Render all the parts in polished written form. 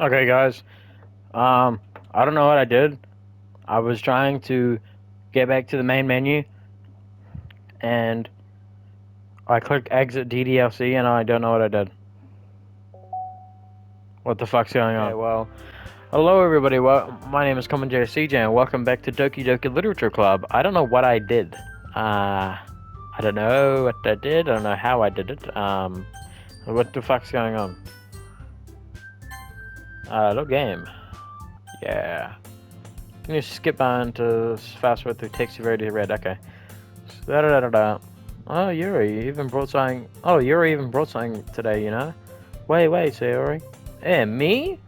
Okay, guys. I don't know what I did. I was trying to get back to the main menu, and I clicked exit DDLC, and I don't know what I did. What the fuck's going on? Okay, well, hello everybody. Well, my name is Common CJ, and welcome back to Doki Doki Literature Club. I don't know what I did. I don't know what I did. I don't know how I did it. What the fuck's going on? No game. Yeah. Can you skip on to fast forward through takes you already read? Okay. Da da da da. Oh, Yuri even brought something. Oh, Yuri even brought something today. You know. Wait, say Yuri. Eh, me?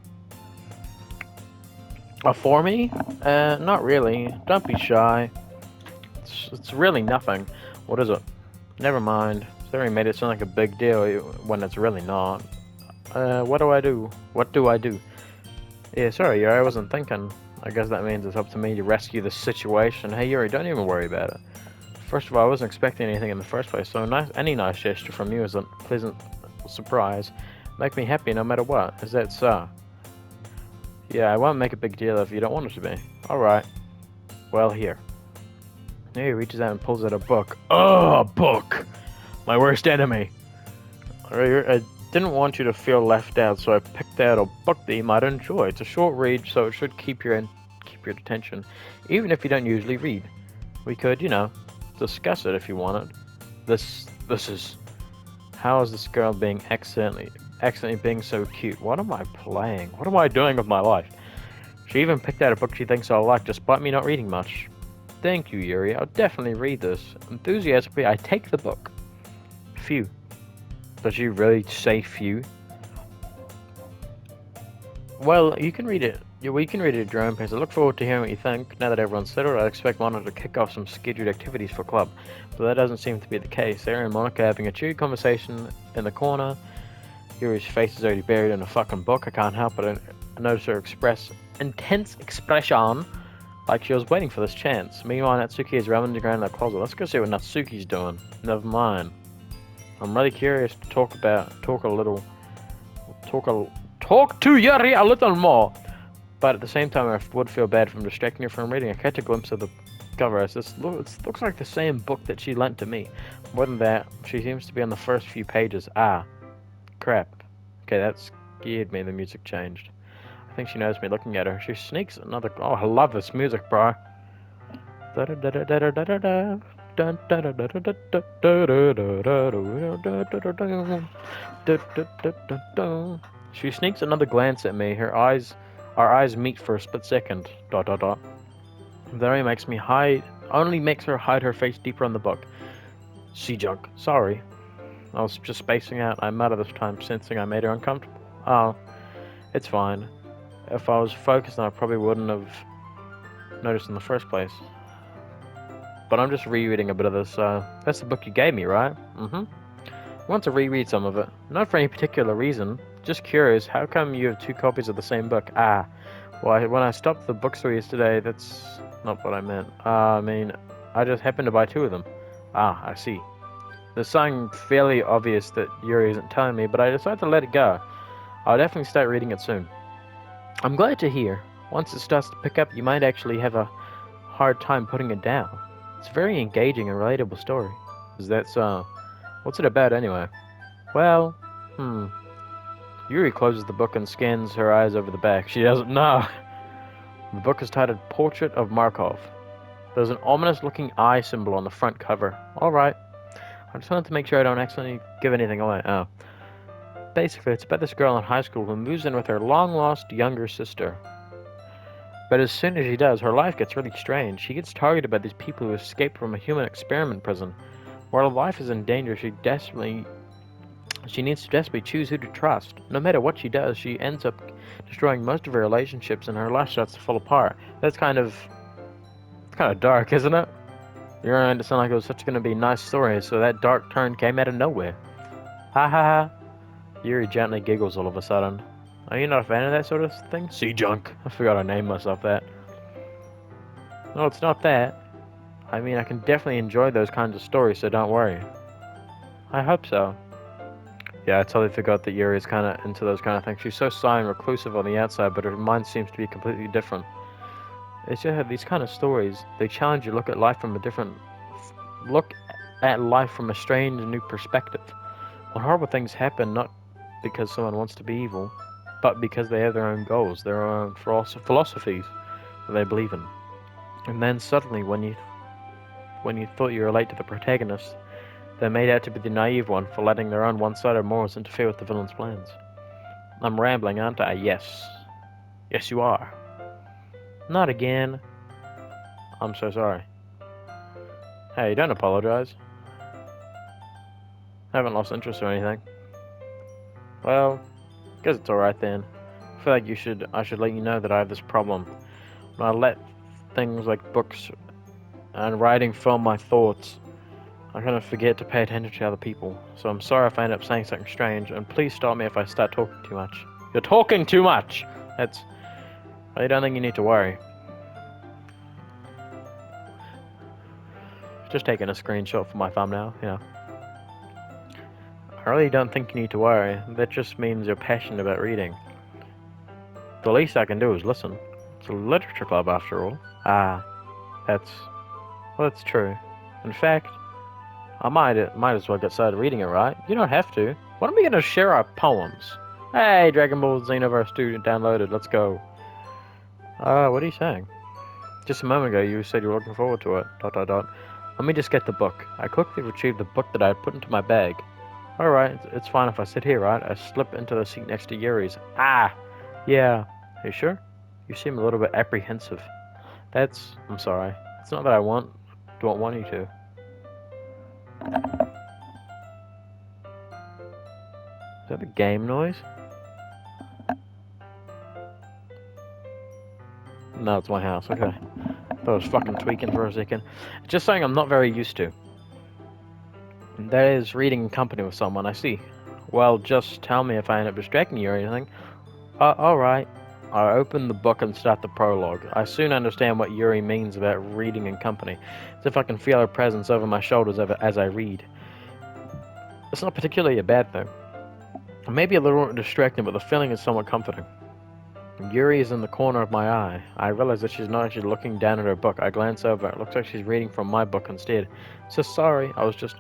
For me? Not really. Don't be shy. It's really nothing. What is it? Never mind. Sorry, made it sound like a big deal when it's really not. What do I do? What do I do? Yeah, sorry, Yuri, I wasn't thinking. I guess that means it's up to me to rescue the situation. Hey, Yuri, don't even worry about it. First of all, I wasn't expecting anything in the first place, so any nice gesture from you is a pleasant surprise. Make me happy no matter what. Is that so? Yeah, I won't make a big deal if you don't want it to be. Alright. Well, here. He reaches out and pulls out a book. Oh, a book! My worst enemy. I didn't want you to feel left out, so I picked out a book that you might enjoy. It's a short read, so it should keep your attention, even if you don't usually read. We could, discuss it if you wanted. This is how is this girl being accidentally being so cute? What am I playing? What am I doing with my life? She even picked out a book she thinks I'll like, despite me not reading much. Thank you, Yuri. I'll definitely read this. Enthusiastically, I take the book. Phew. Does she really say phew? Well, you can read it. We can read it at your own pace. I look forward to hearing what you think. Now that everyone's settled, I expect Monica to kick off some scheduled activities for club, but that doesn't seem to be the case. Sarah and Monica having a cheery conversation in the corner. Yuri's face is already buried in a fucking book. I can't help but notice her intense expression, like she was waiting for this chance. Meanwhile, Natsuki is rummaging around in the closet. Let's go see what Natsuki's doing. Never mind. I'm really curious to talk to Yuri a little more. But at the same time, I would feel bad from distracting her from reading. I catch a glimpse of the cover as it looks like the same book that she lent to me. More than that, she seems to be on the first few pages. Ah, crap. Okay, that scared me. The music changed. I think she knows me looking at her. She sneaks another. Oh, I love this music, bro. She sneaks another glance at me. Our eyes meet for a split second. Dot dot dot. That only makes her hide her face deeper on the book. Sea junk. Sorry. I was just spacing out. I'm out of this time, sensing I made her uncomfortable. Oh, it's fine. If I was focused, I probably wouldn't have noticed in the first place. But I'm just rereading a bit of this. That's the book you gave me, right? Mm-hmm. I want to reread some of it. Not for any particular reason. Just curious, how come you have two copies of the same book? Ah, well, when I stopped the bookstore yesterday, that's not what I meant. I just happened to buy two of them. Ah, I see. There's something fairly obvious that Yuri isn't telling me, but I decided to let it go. I'll definitely start reading it soon. I'm glad to hear. Once it starts to pick up, you might actually have a hard time putting it down. It's a very engaging and relatable story. Is that so? What's it about anyway? Well, Yuri closes the book and scans her eyes over the back. She doesn't know. The book is titled Portrait of Markov. There's an ominous-looking eye symbol on the front cover. Alright. I just wanted to make sure I don't accidentally give anything away. Oh. Basically, it's about this girl in high school who moves in with her long-lost younger sister. But as soon as she does, her life gets really strange. She gets targeted by these people who escaped from a human experiment prison. While her life is in danger, she needs to desperately choose who to trust. No matter what she does, she ends up destroying most of her relationships and her life starts to fall apart. It's kind of dark, isn't it? You're going to sound like it was going to be a nice story, so that dark turn came out of nowhere. Ha ha ha. Yuri gently giggles all of a sudden. Are you not a fan of that sort of thing? Sea junk. I forgot I named myself that. No, it's not that. I mean, I can definitely enjoy those kinds of stories, so don't worry. I hope so. Yeah, I totally forgot that Yuri is kind of into those kind of things. She's so shy and reclusive on the outside, but her mind seems to be completely different. It's just these kind of stories. They challenge you to look at life from a different, look at life from a strange new perspective. When horrible things happen, not because someone wants to be evil, but because they have their own goals, their own philosophies that they believe in. And then suddenly, when you thought you relate to the protagonist, they're made out to be the naive one for letting their own one-sided morals interfere with the villain's plans. I'm rambling, aren't I? Yes. Yes, you are. Not again. I'm so sorry. Hey, don't apologize. I haven't lost interest or anything. Well, guess it's alright then. I feel like I should let you know that I have this problem. When I let things like books and writing fill my thoughts, I kind of forget to pay attention to other people. So I'm sorry if I end up saying something strange, and please stop me if I start talking too much. You're talking too much! I don't think you need to worry. Just taking a screenshot for my thumbnail, you know. I really don't think you need to worry. That just means you're passionate about reading. The least I can do is listen. It's a literature club after all. Ah, that's true. In fact, I might as well get started reading it, right? You don't have to. When are we gonna share our poems? Hey, Dragon Ball Xenoverse student downloaded. Let's go. What are you saying? Just a moment ago, you said you were looking forward to it. ... Let me just get the book. I quickly retrieved the book that I had put into my bag. Alright, it's fine if I sit here, right? I slip into the seat next to Yuri's. Ah! Yeah. Are you sure? You seem a little bit apprehensive. I'm sorry. It's not that I don't want you to. Is that the game noise? No, it's my house. Okay. Thought I was fucking tweaking for a second. Just saying I'm not very used to. That is reading in company with someone, I see. Well, just tell me if I end up distracting you or anything. Alright. I open the book and start the prologue. I soon understand what Yuri means about reading in company. As if I can feel her presence over my shoulders as I read. It's not particularly a bad thing. It may be a little distracting, but the feeling is somewhat comforting. Yuri is in the corner of my eye. I realize that she's not actually looking down at her book. I glance over. It looks like she's reading from my book instead. So sorry, I was just...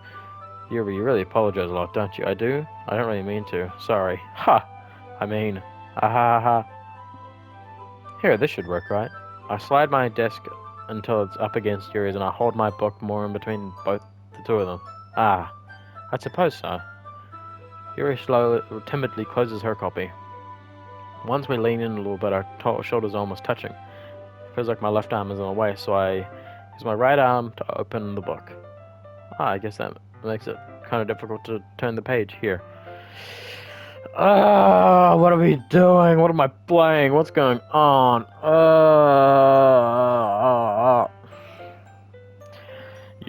Yuri, you really apologize a lot, don't you? I do? I don't really mean to. Sorry. Ha! I mean... Ah ha ha. Here, this should work, right? I slide my desk until it's up against Yuri's and I hold my book more in between the two of them. Ah, I suppose so. Yuri timidly closes her copy. Once we lean in a little bit, our shoulders are almost touching. Feels like my left arm is in the way, so I use my right arm to open the book. I guess that makes it kind of difficult to turn the page here. What are we doing? What am I playing? What's going on?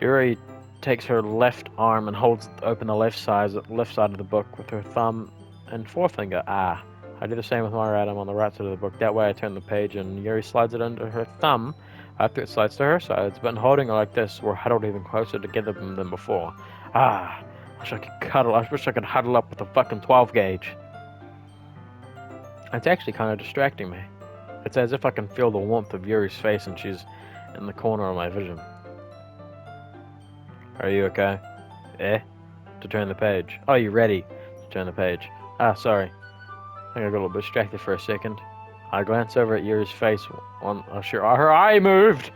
Yuri takes her left arm and holds open the left side of the book with her thumb and forefinger. I do the same with my right arm on the right side of the book. That way I turn the page and Yuri slides it under her thumb after it slides to her sides. But in holding it like this, we're huddled even closer together than before. I wish I could huddle up with a fucking 12 gauge. It's actually kind of distracting me. It's as if I can feel the warmth of Yuri's face and she's in the corner of my vision. Are you okay? To turn the page. Oh, you ready to turn the page? Sorry. I think I got a little bit distracted for a second. I glance over at Yuri's face. Her eye moved!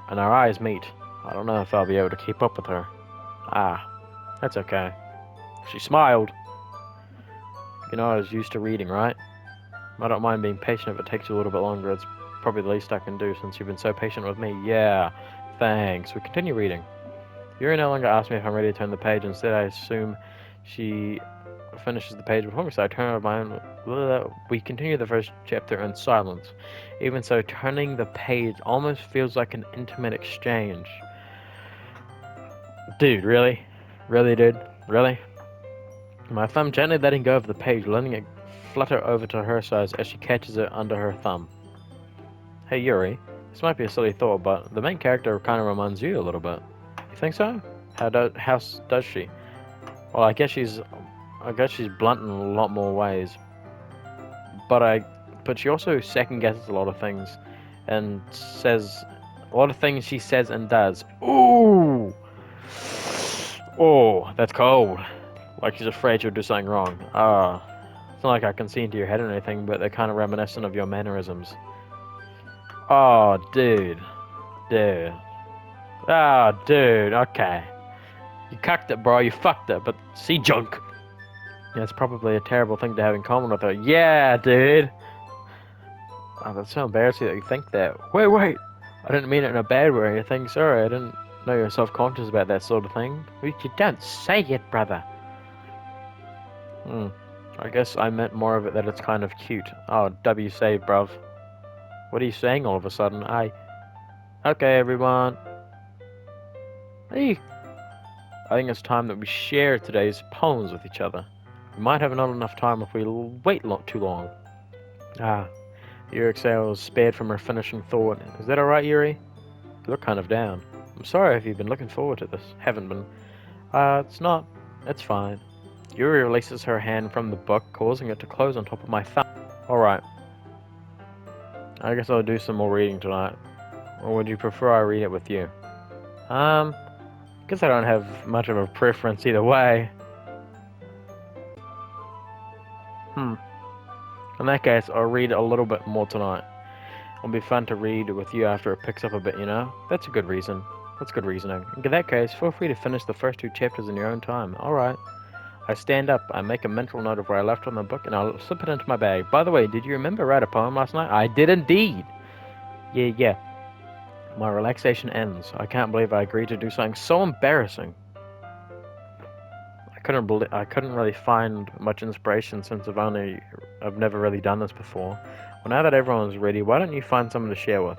And our eyes meet. I don't know if I'll be able to keep up with her. That's okay. She smiled. You know, I was used to reading, right? I don't mind being patient if it takes you a little bit longer. It's probably the least I can do since you've been so patient with me. Yeah, thanks. We continue reading. Yuri no longer asks me if I'm ready to turn the page. Instead, I assume she finishes the page before me, so I turn over my own. We continue the first chapter in silence. Even so, turning the page almost feels like an intimate exchange. Dude, really? Really, dude? Really? My thumb gently letting go of the page, letting it flutter over to her side as she catches it under her thumb. Hey, Yuri. This might be a silly thought, but the main character kind of reminds you a little bit. You think so? How does she? Well, I guess she's I guess she's blunt in a lot more ways. But she also second guesses a lot of things, and says a lot of things she says and does. Ooh, oh, that's cold. Like she's afraid she'll do something wrong. It's not like I can see into your head or anything, but they're kind of reminiscent of your mannerisms. Oh, dude. Dude, okay. You cucked it, bro, you fucked it, but see junk. Yeah, it's probably a terrible thing to have in common with her. Yeah, dude. Oh, that's so embarrassing that you think that. Wait. I didn't mean it in a bad way or anything. Sorry, I didn't know you're self-conscious about that sort of thing. You don't say it, brother. I guess I meant more of it that it's kind of cute. Oh, W save, bruv. What are you saying all of a sudden? Okay, everyone. Hey. I think it's time that we share today's poems with each other. We might have not enough time if we wait too long. Your exhale was spared from her finishing thought. Is that alright, Yuri? You look kind of down. I'm sorry if you've been looking forward to this. Haven't been. It's not. It's fine. Yuri releases her hand from the book, causing it to close on top of my thumb. Alright. I guess I'll do some more reading tonight. Or would you prefer I read it with you? Guess I don't have much of a preference either way. In that case, I'll read a little bit more tonight. It'll be fun to read with you after it picks up a bit, you know? That's a good reason. That's good reasoning. In that case, feel free to finish the first 2 chapters in your own time. Alright. I stand up, I make a mental note of where I left on the book, and I'll slip it into my bag. By the way, did you remember write a poem last night? I did indeed! Yeah. My relaxation ends. I can't believe I agreed to do something so embarrassing. I couldn't really find much inspiration since I've never really done this before. Well, now that everyone's ready, why don't you find someone to share with?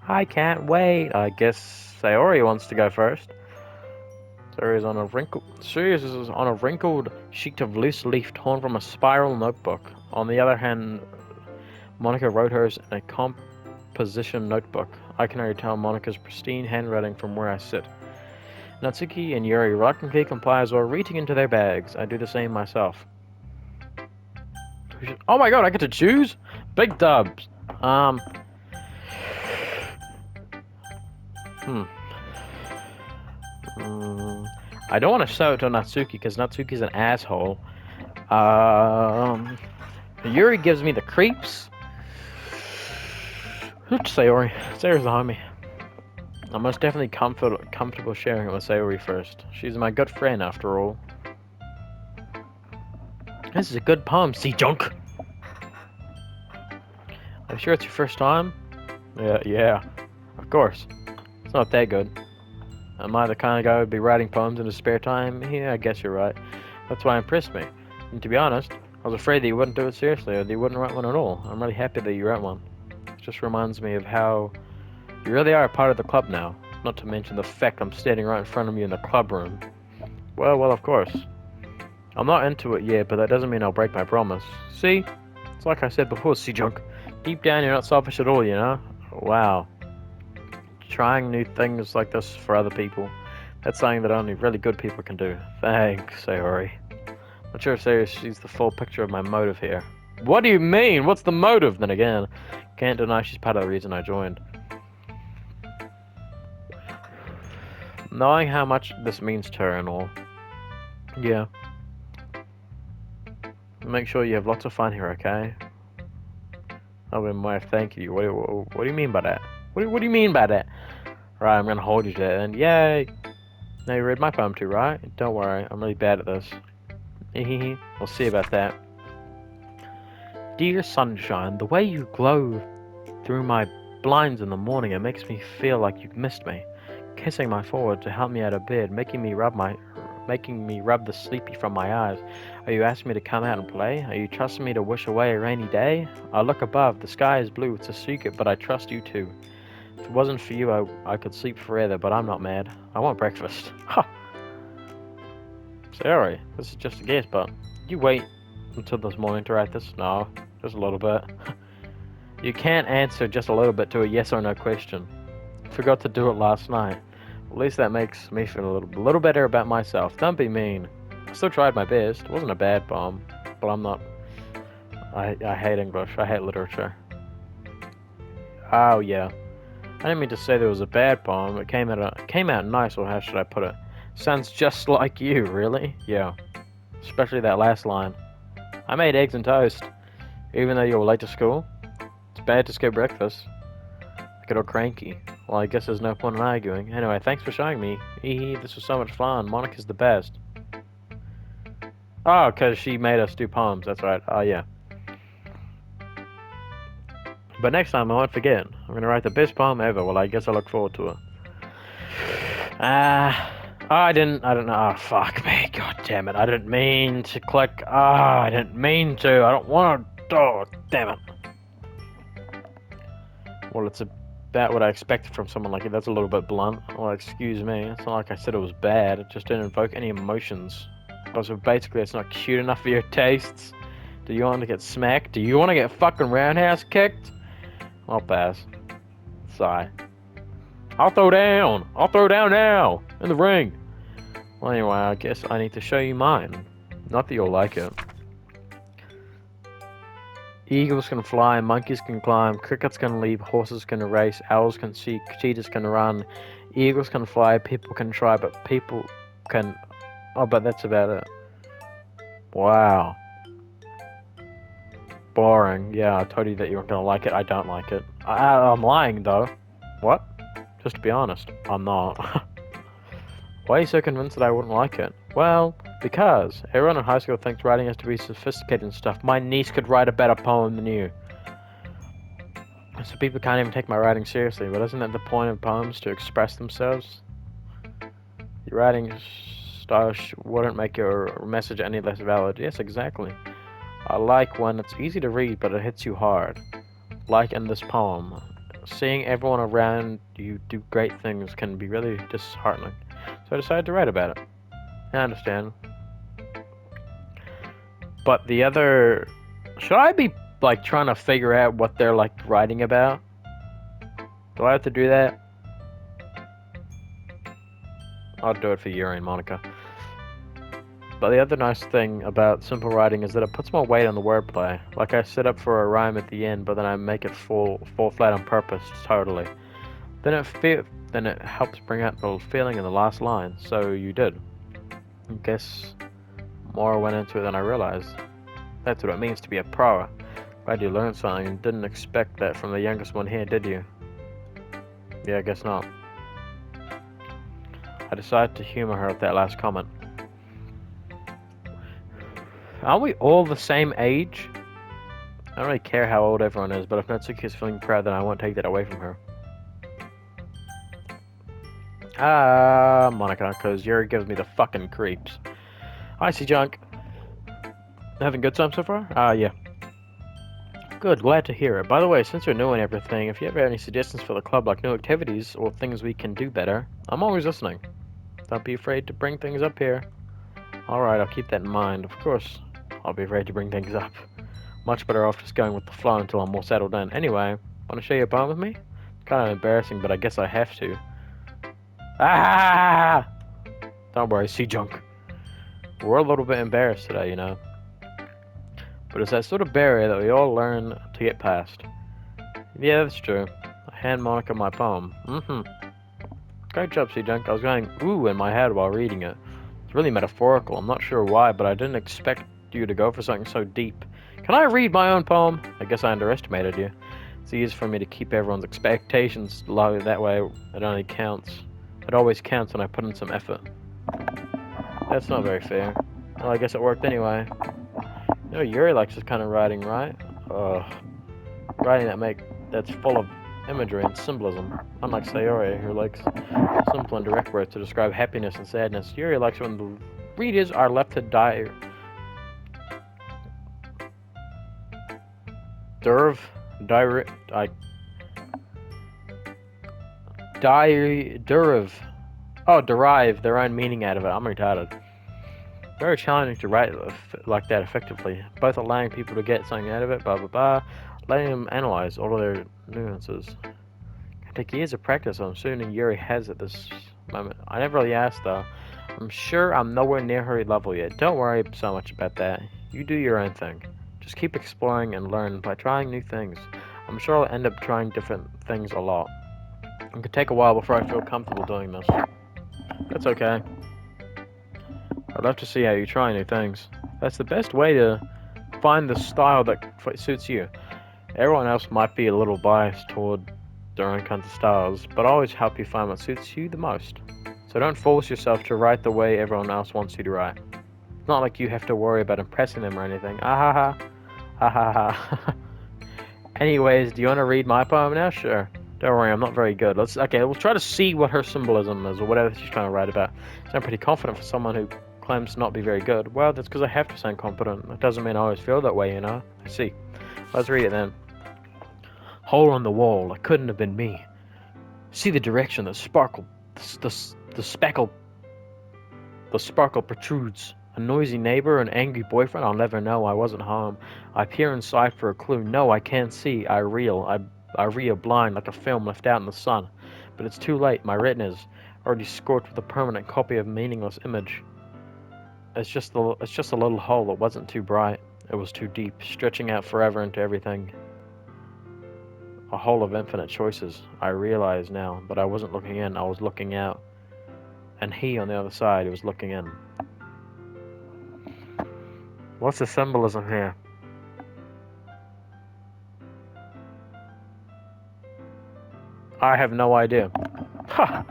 I can't wait. I guess Sayori wants to go first. Sirius is on a wrinkled sheet of loose leaf torn from a spiral notebook. On the other hand, Monica wrote hers in a composition notebook. I can already tell Monica's pristine handwriting from where I sit. Natsuki and Yuri reluctantly comply as well, reaching into their bags. I do the same myself. Oh my god, I get to choose? Big dubs. I don't want to show it to Natsuki because Natsuki's an asshole. Yuri gives me the creeps. Oops, Sayori. Sayori's behind me. I'm most definitely comfortable sharing it with Sayori first. She's my good friend, after all. This is a good poem, see junk. Are you sure it's your first time? Yeah. Of course. It's not that good. Am I the kind of guy who'd be writing poems in his spare time? Yeah, I guess you're right. That's why it impressed me. And to be honest, I was afraid that you wouldn't do it seriously, or that you wouldn't write one at all. I'm really happy that you wrote one. It just reminds me of how you really are a part of the club now. Not to mention the fact I'm standing right in front of you in the club room. Well, of course. I'm not into it yet, but that doesn't mean I'll break my promise. See? It's like I said before, see junk. Deep down, you're not selfish at all, you know? Wow. Trying new things like this for other people. That's something that only really good people can do. Thanks, Sayori. Not sure if Sayori sees the full picture of my motive here. What do you mean? What's the motive? Then again, can't deny she's part of the reason I joined. Knowing how much this means to her and all. Yeah. Make sure you have lots of fun here, okay? I'll be my thank you. What do you mean by that? What do you mean by that? Right, I'm gonna hold you to that, and yay! Now you read my poem too, right? Don't worry, I'm really bad at this. We'll see about that. Dear sunshine, the way you glow through my blinds in the morning, it makes me feel like you've missed me. Kissing my forehead to help me out of bed, making me rub the sleepy from my eyes. Are you asking me to come out and play? Are you trusting me to wish away a rainy day? I look above, the sky is blue, it's a secret, but I trust you too. If it wasn't for you, I could sleep forever, but I'm not mad. I want breakfast. Ha! Sorry, this is just a guess, but you wait until this morning to write this? No, just a little bit. You can't answer just a little bit to a yes or no question. Forgot to do it last night. At least that makes me feel a little better about myself. Don't be mean. I still tried my best. It wasn't a bad poem, but I'm not. I hate English. I hate literature. Oh yeah. I didn't mean to say there was a bad poem. It came out nice, or how should I put it? Sounds just like you, really? Yeah. Especially that last line. I made eggs and toast, even though you were late to school. It's bad to skip breakfast. I get all cranky. Well, I guess there's no point in arguing. Anyway, thanks for showing me. This was so much fun. Monica's the best. Oh, because she made us do poems. That's right. Oh, yeah. But next time, I won't forget. I'm going to write the best poem ever. Well, I guess I look forward to it. I don't know. Oh, fuck me. God damn it. I didn't mean to click. I didn't mean to. I don't want to. Oh, damn it. Well, it's about what I expected from someone like you. That's a little bit blunt. Well, excuse me. It's not like I said it was bad. It just didn't invoke any emotions. So basically, it's not cute enough for your tastes. Do you want to get smacked? Do you want to get fucking roundhouse kicked? I'll pass. Sigh. I'll throw down. I'll throw down now. In the ring. Well, anyway, I guess I need to show you mine. Not that you'll like it. Eagles can fly, monkeys can climb, crickets can leap, horses can race, owls can see, cheetahs can run, eagles can fly, people can try, but people can... Oh, but that's about it. Wow. Boring. Yeah, I told you that you weren't gonna like it. I don't like it. I'm lying, though. What? Just to be honest, I'm not. Why are you so convinced that I wouldn't like it? Well, because everyone in high school thinks writing has to be sophisticated and stuff. My niece could write a better poem than you. So people can't even take my writing seriously. But isn't that the point of poems, to express themselves? Your writing style wouldn't make your message any less valid. Yes, exactly. I like when it's easy to read, but it hits you hard. Like in this poem. Seeing everyone around you do great things can be really disheartening. So I decided to write about it. I understand. But the other... Should I be, like, trying to figure out what they're, like, writing about? Do I have to do that? I'll do it for Yuri and Monica. But the other nice thing about simple writing is that it puts more weight on the wordplay. Like, I set up for a rhyme at the end, but then I make it fall flat on purpose, totally. Then it helps bring out the feeling in the last line. So you did. I guess more went into it than I realized. That's what it means to be a pro. Glad you learned something and didn't expect that from the youngest one here, did you? Yeah, I guess not. I decided to humor her with that last comment. Aren't we all the same age? I don't really care how old everyone is, but if Natsuki is feeling proud, then I won't take that away from her. Monica, because Yuri gives me the fucking creeps. I see, Junk. Having a good time so far? Yeah. Good, glad to hear it. By the way, since you're new and everything, if you ever have any suggestions for the club, like new activities or things we can do better, I'm always listening. Don't be afraid to bring things up here. Alright, I'll keep that in mind. Of course, I'll be afraid to bring things up. Much better off just going with the flow until I'm more settled in. Anyway, want to share your poem with me? It's kind of embarrassing, but I guess I have to. Ah! Don't worry, see Junk. We're a little bit embarrassed today, you know. But it's that sort of barrier that we all learn to get past. Yeah, that's true. I hand Monica my poem. Great job, C-Junk. I was going ooh in my head while reading it. It's really metaphorical. I'm not sure why, but I didn't expect you to go for something so deep. Can I read my own poem? I guess I underestimated you. It's easy for me to keep everyone's expectations low. That way, it only counts. It always counts when I put in some effort. That's not very fair. Well, I guess it worked anyway. You know, Yuri likes this kind of writing, right? Writing that's full of imagery and symbolism. Unlike Sayori, who likes simple and direct words to describe happiness and sadness, Yuri likes when the readers are left to derive their own meaning out of it. I'm retarded. Very challenging to write like that effectively, both allowing people to get something out of it, blah blah blah, letting them analyze all of their nuances. It can take years of practice, I'm assuming Yuri has at this moment. I never really asked though. I'm sure I'm nowhere near her level yet. Don't worry so much about that. You do your own thing. Just keep exploring and learn by trying new things. I'm sure I'll end up trying different things a lot. It could take a while before I feel comfortable doing this. That's okay. I'd love to see how you try new things. That's the best way to find the style that suits you. Everyone else might be a little biased toward their own kinds of styles, but I always help you find what suits you the most. So don't force yourself to write the way everyone else wants you to write. It's not like you have to worry about impressing them or anything. Ah ha ha. Ah ha ha. Anyways, do you want to read my poem now? Sure. Don't worry, I'm not very good. We'll try to see what her symbolism is, or whatever she's trying to write about. So I'm pretty confident for someone who claims to not be very good. Well, that's because I have to sound confident. It doesn't mean I always feel that way, you know? I see. Let's read it then. Hole on the wall, it couldn't have been me. See the direction, the sparkle protrudes. A noisy neighbor, an angry boyfriend, I'll never know, I wasn't home. I peer inside for a clue, no, I can't see, I reel blind like a film left out in the sun. But it's too late, my retina's already scorched with a permanent copy of a meaningless image. It's just a little hole that wasn't too bright, it was too deep, stretching out forever into everything. A hole of infinite choices, I realize now, but I wasn't looking in, I was looking out. And he on the other side was looking in. What's the symbolism here? I have no idea. Ha!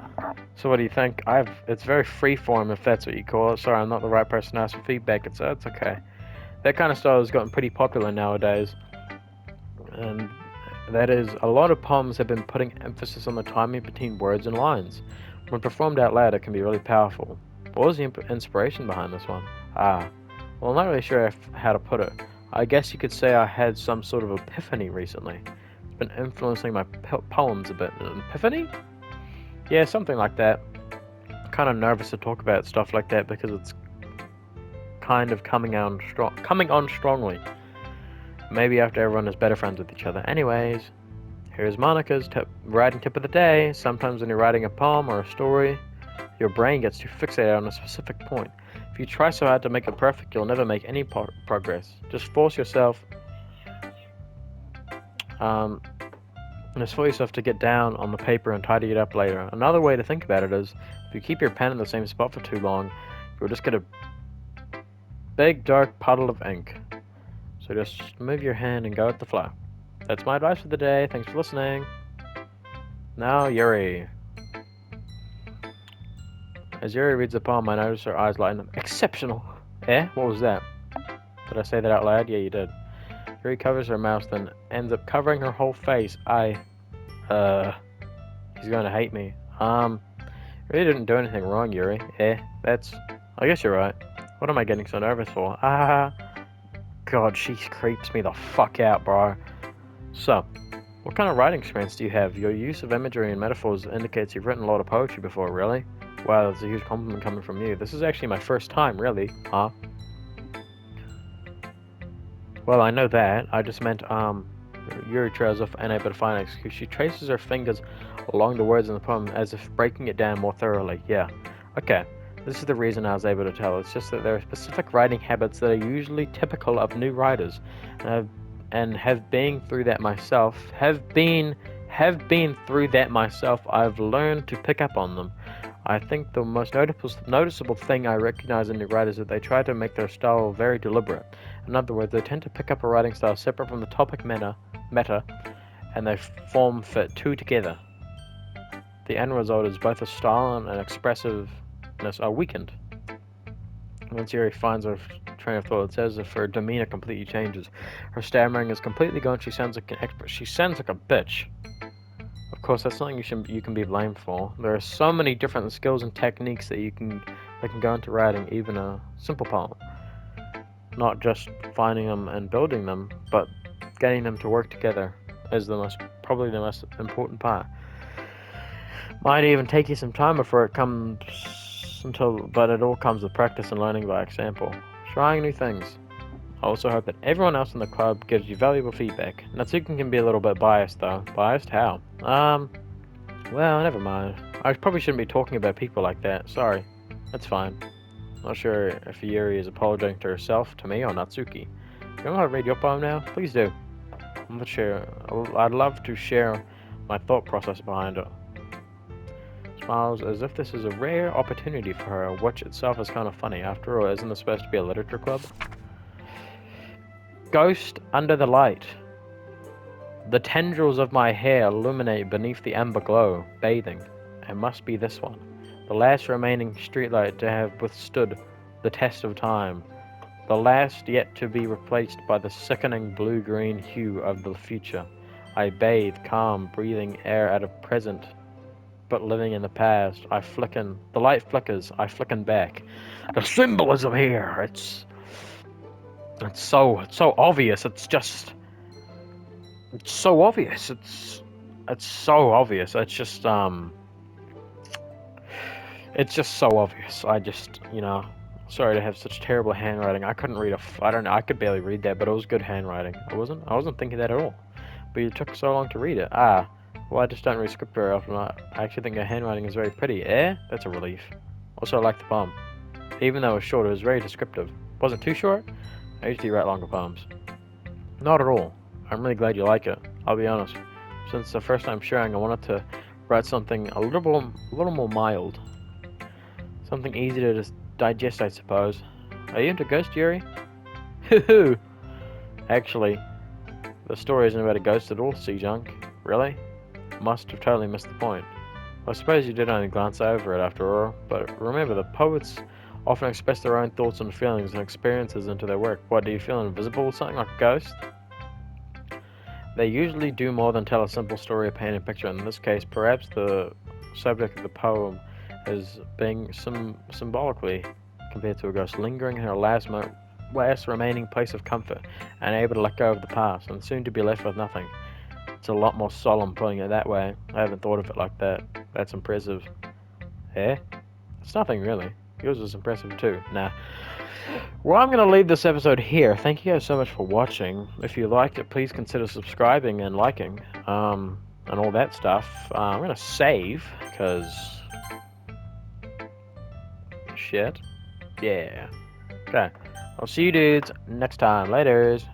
So what do you think? It's very freeform, if that's what you call it. Sorry, I'm not the right person to ask for feedback. It's okay. That kind of style has gotten pretty popular nowadays. And that is, a lot of poems have been putting emphasis on the timing between words and lines. When performed out loud, it can be really powerful. What was the inspiration behind this one? Well, I'm not really sure how to put it. I guess you could say I had some sort of epiphany recently. It's been influencing my poems a bit. An epiphany? Yeah, something like that. I'm kind of nervous to talk about stuff like that because it's kind of coming on strongly. Maybe after everyone is better friends with each other. Anyways, here's Monica's writing tip of the day. Sometimes when you're writing a poem or a story, your brain gets too fixated on a specific point. If you try so hard to make it perfect, you'll never make any progress. Just force yourself to get down on the paper and tidy it up later. Another way to think about it is, if you keep your pen in the same spot for too long, you'll just get a big dark puddle of ink. So just move your hand and go with the flow. That's my advice for the day. Thanks for listening. Now, Yuri. As Yuri reads the poem, I notice her eyes lighten up. Exceptional! What was that? Did I say that out loud? Yeah, you did. Yuri covers her mouth, then ends up covering her whole face. He's going to hate me. Really didn't do anything wrong, Yuri. I guess you're right. What am I getting so nervous for? God, she creeps me the fuck out, bro. So, what kind of writing experience do you have? Your use of imagery and metaphors indicates you've written a lot of poetry before, really? Wow, that's a huge compliment coming from you. This is actually my first time, really. Huh? Well, I know that. I just meant, Yuri trails off, unable to find an excuse. She traces her fingers along the words in the poem as if breaking it down more thoroughly. Yeah. Okay. This is the reason I was able to tell. It's just that there are specific writing habits that are usually typical of new writers, and have been through that myself. I've learned to pick up on them. I think the most noticeable thing I recognize in new writers is that they try to make their style very deliberate. In other words, they tend to pick up a writing style separate from the topic meta, and they fit two together. The end result is both a style and an expressiveness are weakened. Once Yuri finds her train of thought, it says if her demeanor completely changes. Her stammering is completely gone. She sounds like an expert. She sounds like a bitch. Of course, that's something you can be blamed for. There are so many different skills and techniques that can go into writing even a simple poem. Not just finding them and building them, but getting them to work together is probably the most important part. Might even take you some time before it comes but it all comes with practice and learning by example. Trying new things. I also hope that everyone else in the club gives you valuable feedback. Natsuki can be a little bit biased though. Biased? How? Well, never mind. I probably shouldn't be talking about people like that. Sorry. That's fine. Not sure if Yuri is apologizing to herself, to me, or Natsuki. You want to read your poem now? Please do. I'm not sure. I'd love to share my thought process behind it. Smiles as if this is a rare opportunity for her, which itself is kind of funny. After all, isn't this supposed to be a literature club? Ghost under the light. The tendrils of my hair illuminate beneath the amber glow, bathing. It must be this one. The last remaining streetlight to have withstood the test of time. The last yet to be replaced by the sickening blue-green hue of the future. I bathe, calm, breathing air out of present, but living in the past. The light flickers, I flicken back. The symbolism here, it's so obvious. It's so obvious. It's so obvious. It's just so obvious. Sorry to have such terrible handwriting. I couldn't read I don't know. I could barely read that, but it was good handwriting. I wasn't thinking that at all. But it took so long to read it. Well, I just don't read script very often. I actually think your handwriting is very pretty. That's a relief. Also, I like the poem. Even though it was short, it was very descriptive. Wasn't too short. I usually write longer poems. Not at all. I'm really glad you like it. I'll be honest. Since the first time sharing, I wanted to write something a little more mild. Something easy to digest, I suppose. Are you into ghost, Yuri? Hoo-hoo! Actually, the story isn't about a ghost at all, Sea Junk. Really? Must have totally missed the point. I suppose you did only glance over it after all, but remember, the poets often express their own thoughts and feelings and experiences into their work. What, do you feel invisible or something like a ghost? They usually do more than tell a simple story or paint a picture. In this case, perhaps the subject of the poem is being symbolically compared to a ghost, lingering in her last remaining place of comfort, and able to let go of the past, and soon to be left with nothing. It's a lot more solemn putting it that way. I haven't thought of it like that. That's impressive. It's nothing really. Yours is impressive too. Nah. Well, I'm going to leave this episode here. Thank you guys so much for watching. If you liked it, please consider subscribing and liking, and all that stuff. I'm going to save, because... shit. Yeah. Okay. I'll see you dudes next time. Laters.